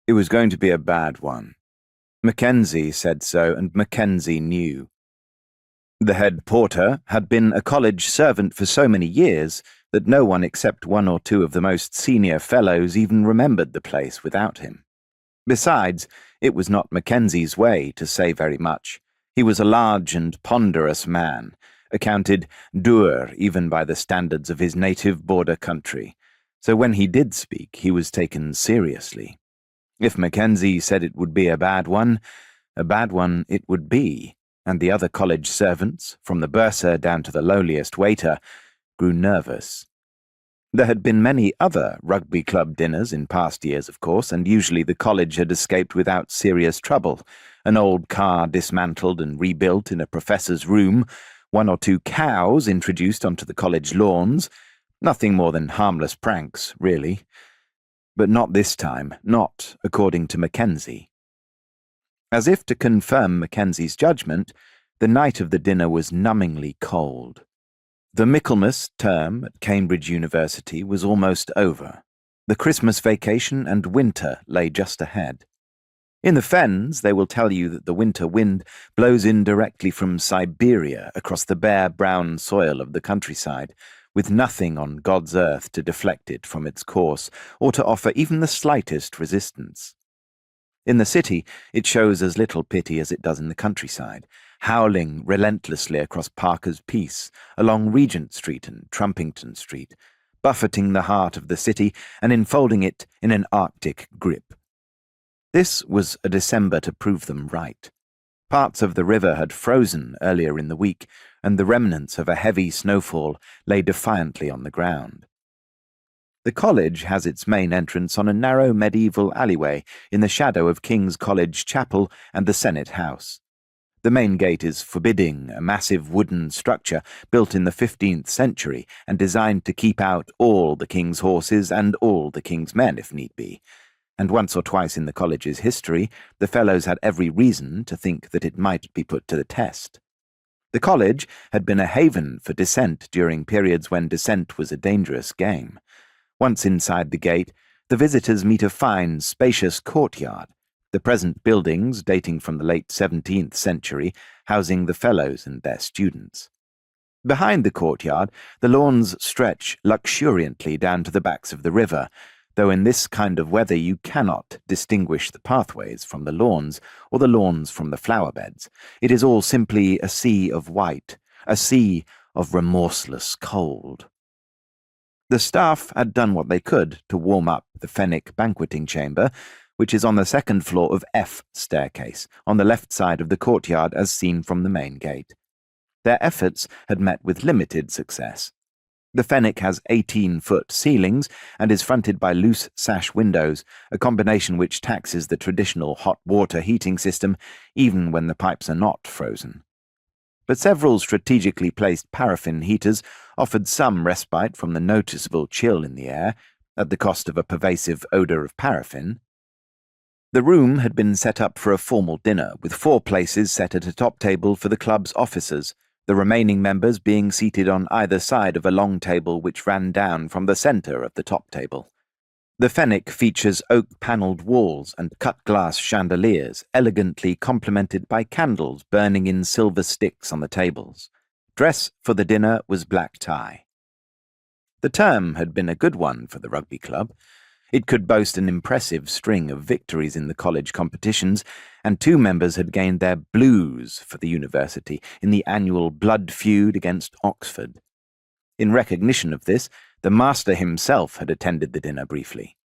It was going to be a bad one. Mackenzie said so, and Mackenzie knew. The head porter had been a college servant for so many years that no one except one or two of the most senior fellows even remembered the place without him. Besides, it was not Mackenzie's way to say very much. He was a large and ponderous man, accounted dour even by the standards of his native border country, so when he did speak he was taken seriously. If Mackenzie said it would be a bad one it would be, and the other college servants, from the bursar down to the lowliest waiter, grew nervous. There had been many other rugby club dinners in past years, of course, and usually the college had escaped without serious trouble. An old car dismantled and rebuilt in a professor's room, one or two cows introduced onto the college lawns, nothing more than harmless pranks, really. But not this time, not according to Mackenzie. As if to confirm Mackenzie's judgment, the night of the dinner was numbingly cold. The Michaelmas term at Cambridge University was almost over. The Christmas vacation and winter lay just ahead. In the Fens, they will tell you that the winter wind blows in directly from Siberia across the bare brown soil of the countryside, with nothing on God's earth to deflect it from its course or to offer even the slightest resistance. In the city, it shows as little pity as it does in the countryside, howling relentlessly across Parker's Piece, along Regent Street and Trumpington Street, buffeting the heart of the city and enfolding it in an Arctic grip. This was a December to prove them right. Parts of the river had frozen earlier in the week, and the remnants of a heavy snowfall lay defiantly on the ground. The college has its main entrance on a narrow medieval alleyway in the shadow of King's College Chapel and the Senate House. The main gate is forbidding, a massive wooden structure built in the 15th century and designed to keep out all the king's horses and all the king's men, if need be. And once or twice in the college's history, the fellows had every reason to think that it might be put to the test. The college had been a haven for dissent during periods when dissent was a dangerous game. Once inside the gate, the visitors meet a fine, spacious courtyard, the present buildings, dating from the late 17th century, housing the fellows and their students. Behind the courtyard, the lawns stretch luxuriantly down to the backs of the river, though in this kind of weather you cannot distinguish the pathways from the lawns, or the lawns from the flower beds. It is all simply a sea of white, a sea of remorseless cold. The staff had done what they could to warm up the Fenwick banqueting chamber, which is on the second floor of F staircase, on the left side of the courtyard as seen from the main gate. Their efforts had met with limited success. The Fenwick has 18-foot ceilings and is fronted by loose sash windows, a combination which taxes the traditional hot water heating system even when the pipes are not frozen. But several strategically placed paraffin heaters offered some respite from the noticeable chill in the air, at the cost of a pervasive odour of paraffin. The room had been set up for a formal dinner, with 4 places set at a top table for the club's officers, the remaining members being seated on either side of a long table which ran down from the centre of the top table. The Fenwick features oak-panelled walls and cut-glass chandeliers, elegantly complemented by candles burning in silver sticks on the tables. Dress for the dinner was black tie. The term had been a good one for the rugby club. It could boast an impressive string of victories in the college competitions, and 2 members had gained their blues for the university in the annual blood feud against Oxford. In recognition of this, the master himself had attended the dinner briefly.